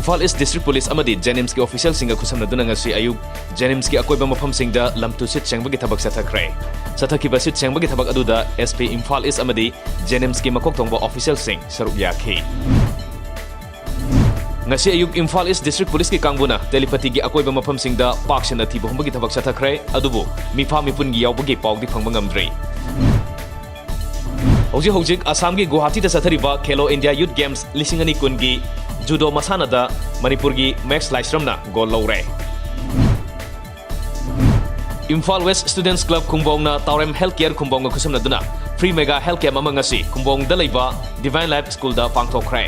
Imphal East District Police amadi Jenims ki official singa khusamnaduna ngasi ayuk Jenims ki akoiba mafam singda lamtu sit sengbagi thabak sathakre sathaki basit sengbagi thabak aduda SP Imphal East amadi Jenims ki makok tongba official sing saruk yakhi ngasi ayuk Imphal East District Police ki kangbuna telepathy gi akoiba mafam singda paksina thibu humbagi thabak sathakre adubu mifa mipun gi yawbagi pawdi phangba ngamdre Hojik Assam ki Guwahati da sathariba Khelo India Youth Games lisingani kungi Judo Masanada Manipur gi Max Laisramna gol lawre Imphal West Students Club Khumbongna Taurem Healthcare Khumbong khusam naduna free mega healthcare mamangasi Khumbong da leiba Divine Life School da pangthokre